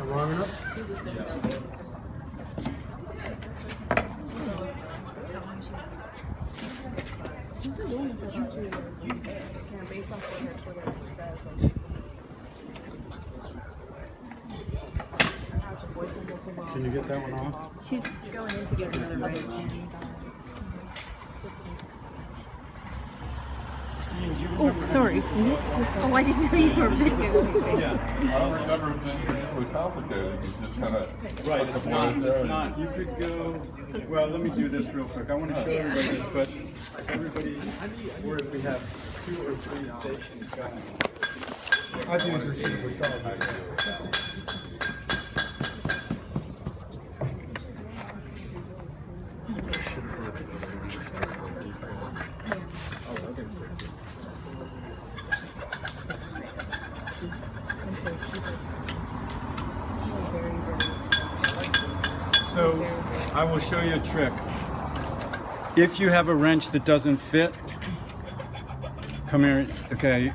Long enough? Can you get that one off? She's going in to get another right. Oh, sorry. Oh, I didn't know you were busy. I don't remember it being particularly complicated. You just kind of Right, it's not. You could go, well, let me do this real quick. I want to show everybody this, but everybody, or if we have 2 or 3 stations going. I think it's really So I will show you a trick. If you have a wrench that doesn't fit, come here, okay,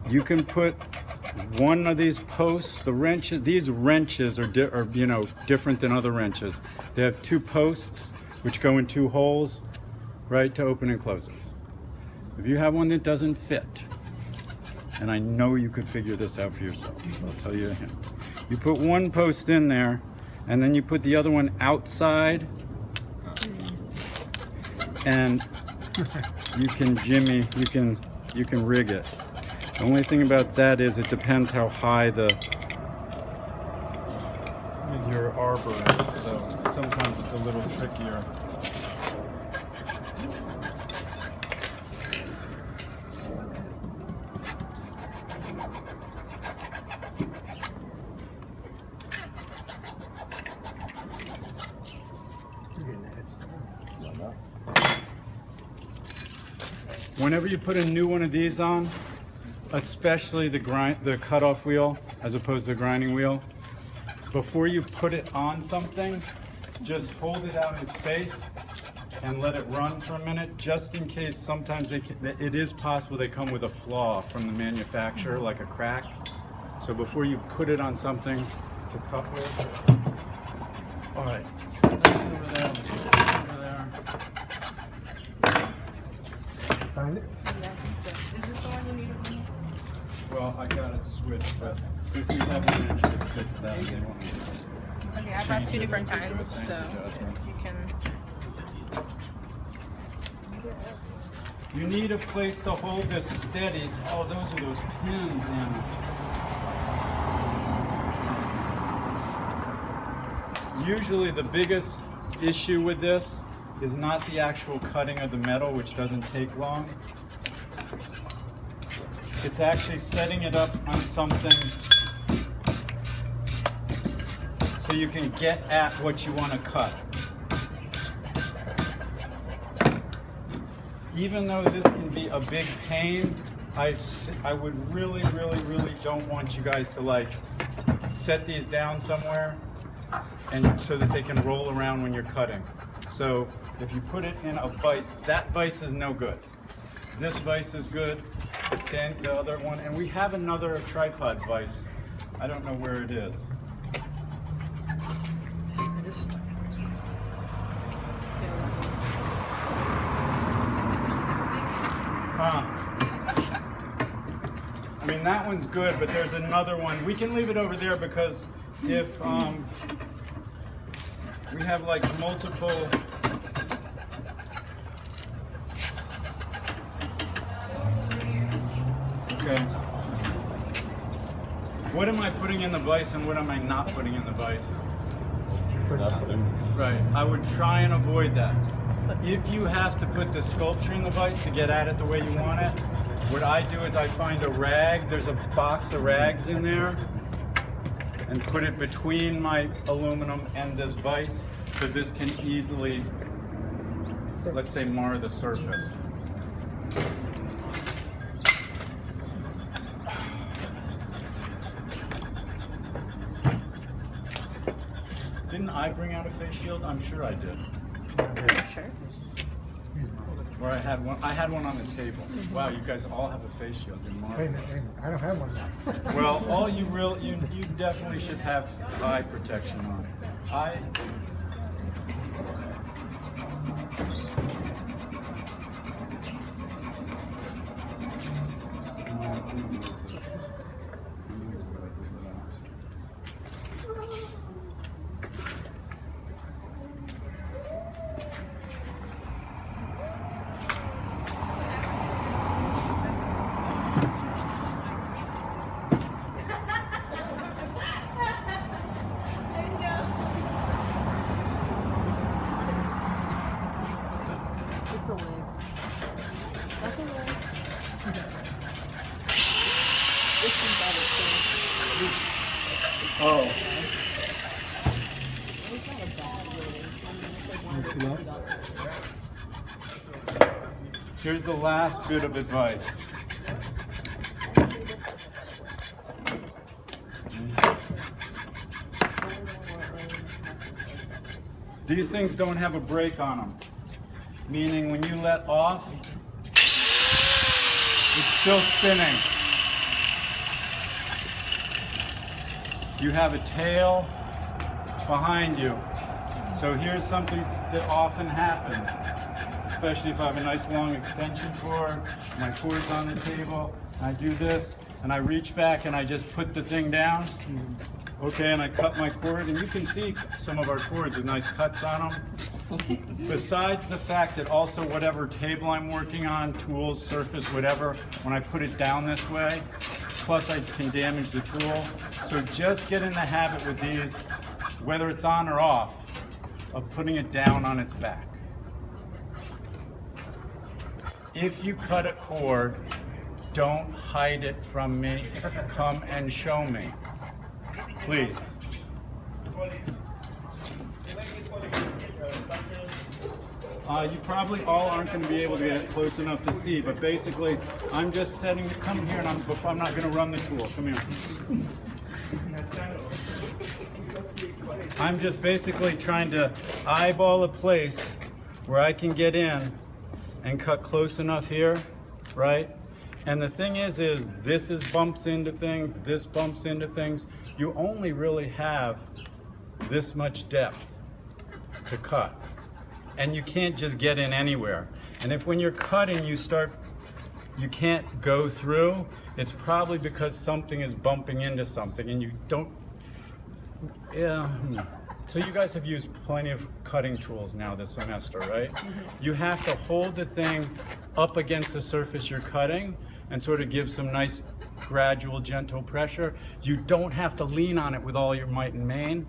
you can put one of these posts, these wrenches are different than other wrenches. They have 2 posts which go in 2 holes, right, to open and close this. If you have one that doesn't fit, and I know you could figure this out for yourself, I'll tell you a hint. You put one post in there, and then you put the other one outside, and you can jimmy, you can rig it. The only thing about that is it depends how high your arbor is, so sometimes it's a little trickier. Whenever you put a new one of these on, especially the cutoff wheel as opposed to the grinding wheel, before you put it on something, just hold it out in space and let it run for a minute, just in case sometimes it is possible they come with a flaw from the manufacturer, like a crack. So before you put it on something to cut with, all right, that's over there, over there. Find it? Well, I got it switched, but if we have an wrench that fits that, they want to Okay, I brought 2 different kinds, so you can. You need a place to hold this steady. Oh, those are those pins in. Usually the biggest issue with this is not the actual cutting of the metal, which doesn't take long. It's actually setting it up on something so you can get at what you want to cut. Even though this can be a big pain, I would really don't want you guys to like set these down somewhere and so that they can roll around when you're cutting. So if you put it in a vise, that vise is no good. This vise is good, the other one, and we have another tripod vise. I don't know where it is. I mean, that one's good, but there's another one. We can leave it over there because if we have like multiple. Okay. What am I putting in the vise and what am I not putting in the vise? Right. I would try and avoid that. If you have to put the sculpture in the vise to get at it the way you want it, what I do is I find a rag, there's a box of rags in there, and put it between my aluminum and this vise, because this can easily, let's say, mar the surface. Didn't I bring out a face shield? I'm sure I did. Sure. Or I had one on the table. Wow, you guys all have a face shield. You're Wait a marvelous. minute, wait a minute. I don't have one now. Well, all you definitely should have eye protection on. It's a leg. That's a leg. It's synthetic, so Oh. it's not a bad leg. I mean, it's like $1. Here's the last bit of advice. These things don't have a brake on them, meaning when you let off, it's still spinning. You have a tail behind you. So here's something that often happens, especially if I have a nice long extension cord, my cord's on the table, I do this, and I reach back and I just put the thing down. Okay, and I cut my cord, and you can see some of our cords with nice cuts on them. Besides the fact that also whatever table I'm working on, tools, surface, whatever, when I put it down this way, plus I can damage the tool. So just get in the habit with these, whether it's on or off, of putting it down on its back. If you cut a cord, don't hide it from me. Come and show me. Please. You probably all aren't going to be able to get close enough to see, but basically, I'm just setting. Come here, and I'm not going to run the tool. Come here. I'm just basically trying to eyeball a place where I can get in and cut close enough here, right? And the thing is this bumps into things, this bumps into things. You only really have this much depth to cut. And you can't just get in anywhere. And if when you're cutting you can't go through, it's probably because something is bumping into something and you don't, yeah. So you guys have used plenty of cutting tools now this semester, right? You have to hold the thing up against the surface you're cutting and sort of give some nice gradual gentle pressure. You don't have to lean on it with all your might and main.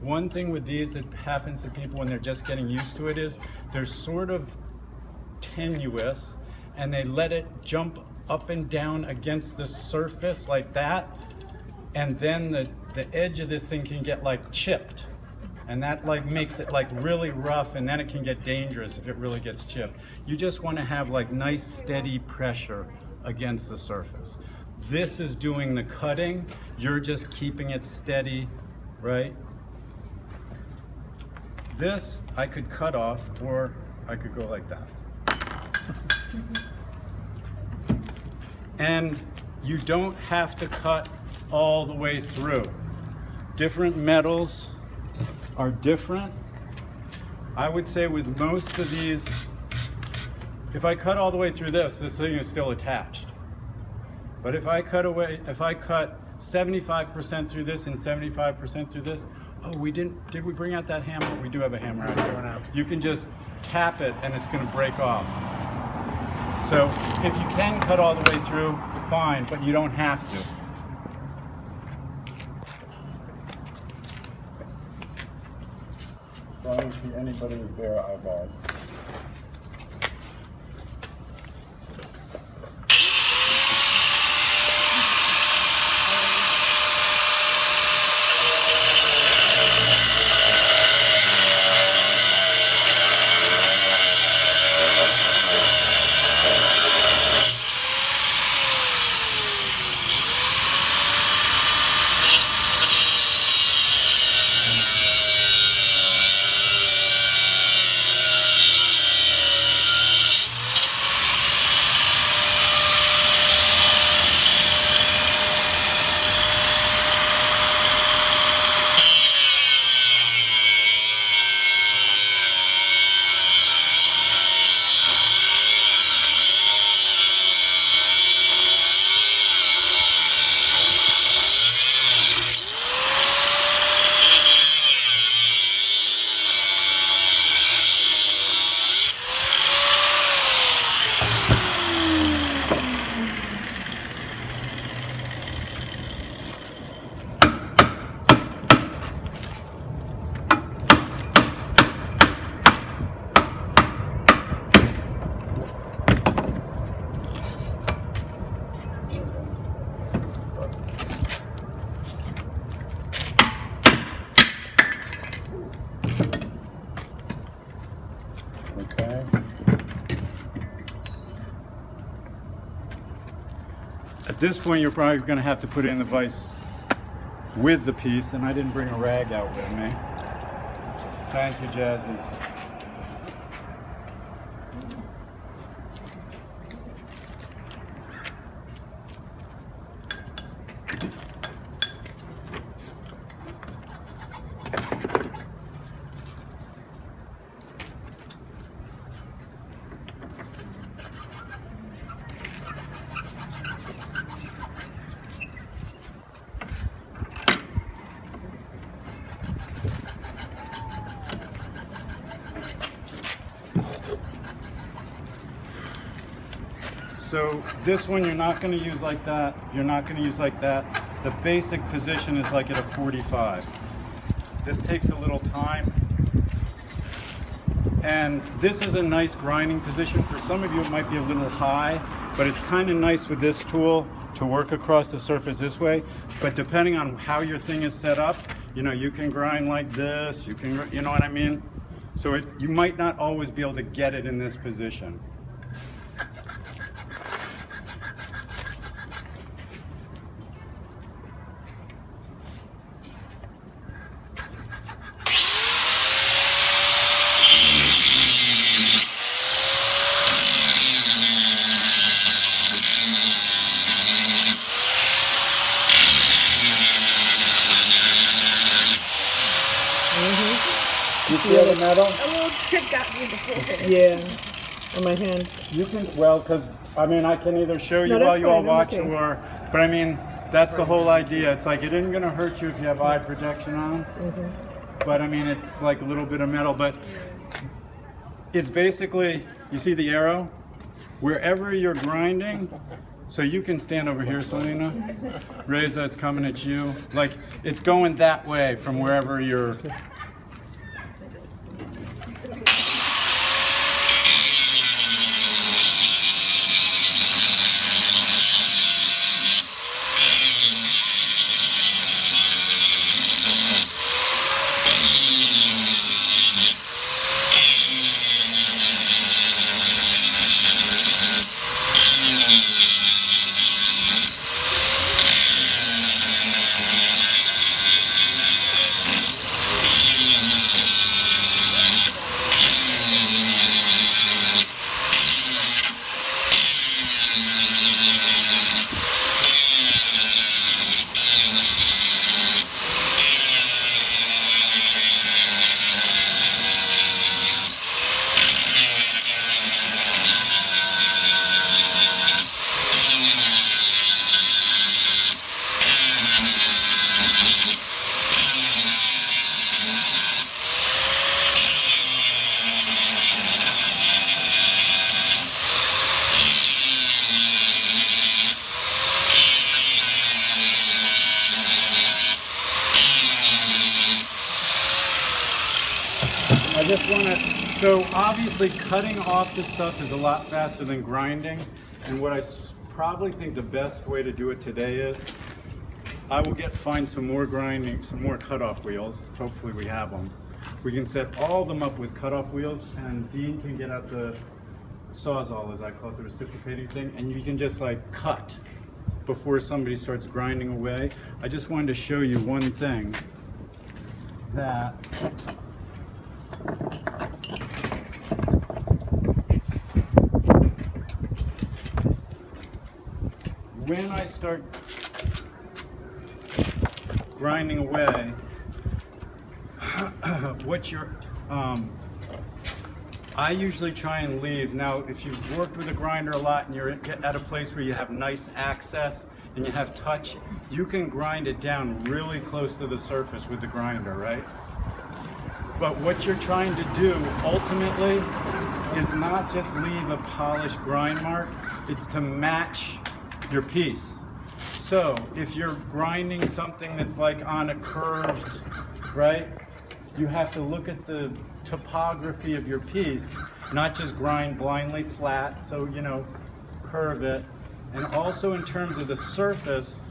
One thing with these that happens to people when they're just getting used to it is they're sort of tenuous and they let it jump up and down against the surface like that, and then the edge of this thing can get like chipped, and that like makes it like really rough, and then it can get dangerous if it really gets chipped. You just want to have like nice steady pressure against the surface. This is doing the cutting, you're just keeping it steady, right? This I could cut off, or I could go like that. And you don't have to cut all the way through. Different metals are different. I would say with most of these, if I cut all the way through this thing is still attached. But if I cut 75% through this and 75% through this, oh, did we bring out that hammer? We do have a hammer out here. You can just tap it and it's gonna break off. So if you can cut all the way through, fine, but you don't have to. So I don't see anybody with bare eyeballs. At this point, you're probably going to have to put it in the vise with the piece, and I didn't bring a rag out with me. Thank you, Jazzy. So this one you're not going to use like that. You're not going to use like that. The basic position is like at a 45. This takes a little time. And this is a nice grinding position. For some of you it might be a little high, but it's kind of nice with this tool to work across the surface this way. But depending on how your thing is set up, you know, you can grind like this, you can, you know what I mean? So you might not always be able to get it in this position. You feel the metal? A little trick got me before. Yeah, on my hands. You can, well, because, I mean, I can either show you No, while that's you all fine, I'm watch okay. or, but I mean, that's the whole idea. It's like, it isn't going to hurt you if you have eye protection on, but I mean, it's like a little bit of metal, but it's basically, you see the arrow? Wherever you're grinding, so you can stand over here, Selena. Reza, it's coming at you. Like, it's going that way from wherever you're. I just want to, so obviously cutting off the stuff is a lot faster than grinding, and what I probably think the best way to do it today is, I will find some more grinding, some more cutoff wheels, hopefully we have them. We can set all of them up with cutoff wheels, and Dean can get out the Sawzall, as I call it, the reciprocating thing, and you can just like cut before somebody starts grinding away. I just wanted to show you one thing, that when I start grinding away, I usually try and leave. Now, if you've worked with a grinder a lot and you're at a place where you have nice access and you have touch, you can grind it down really close to the surface with the grinder, right? But what you're trying to do ultimately is not just leave a polished grind mark, it's to match your piece. So if you're grinding something that's like on a curved, right? You have to look at the topography of your piece, not just grind blindly flat, so you know, curve it. And also in terms of the surface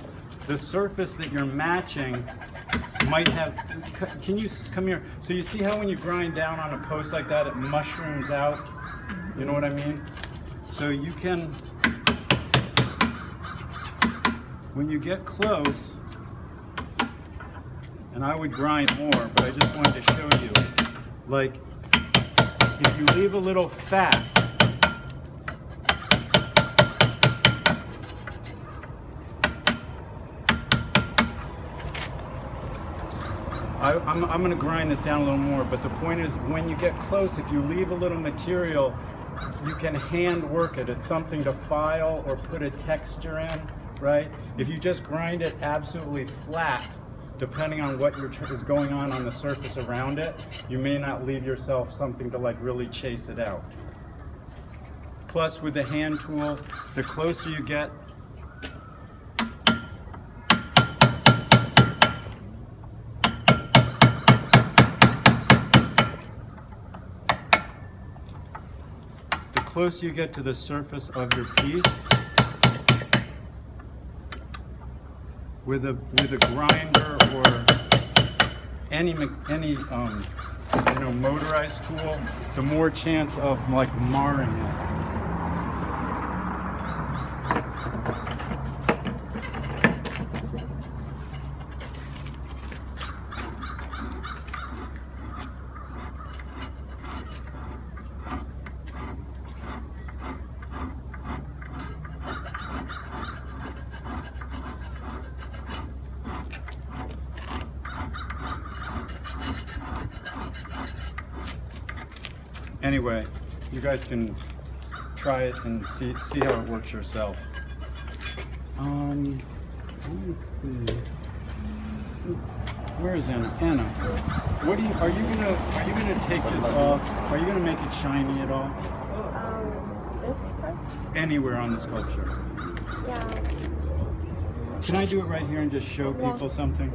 that you're matching might have, can you come here? So you see how when you grind down on a post like that, it mushrooms out? You know what I mean? So you can, when you get close, and I would grind more, but I just wanted to show you, like, if you leave a little fat, I'm going to grind this down a little more, but the point is, when you get close, if you leave a little material, you can hand work it. It's something to file or put a texture in, right? If you just grind it absolutely flat, depending on what is going on the surface around it, you may not leave yourself something to like really chase it out. Plus, with the hand tool, the closer you get, to the surface of your piece, with a grinder or any motorized tool, the more chance of like marring it. Anyway, you guys can try it and see how it works yourself. Let me see. Where is Anna? Anna, are you gonna take this off? Are you gonna make it shiny at all? This part? Anywhere on the sculpture? Yeah. Can I do it right here and just show people something?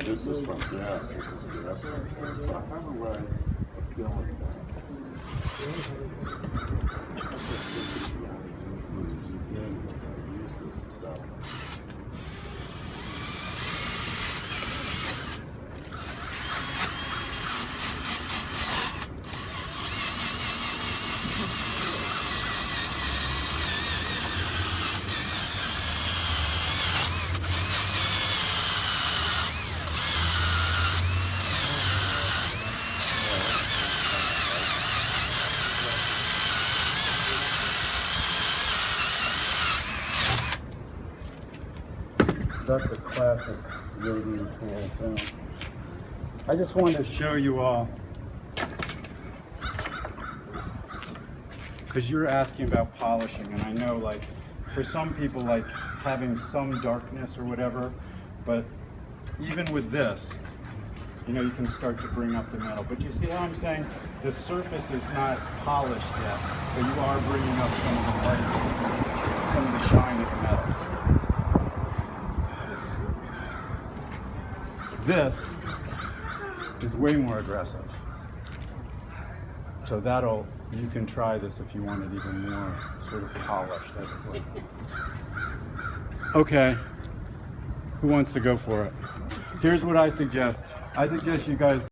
This is from gas. This is gas. I have a way of doing that. That's a classic radiant tool thing. I just wanted to show you all, because you're asking about polishing, and I know, like, for some people, like having some darkness or whatever, but even with this, you know, you can start to bring up the metal. But you see how I'm saying the surface is not polished yet, but you are bringing up some of the light, some of the shine of the metal. This is way more aggressive. So you can try this if you want it even more sort of polished, as it were. Okay, who wants to go for it? Here's what I suggest. I suggest you guys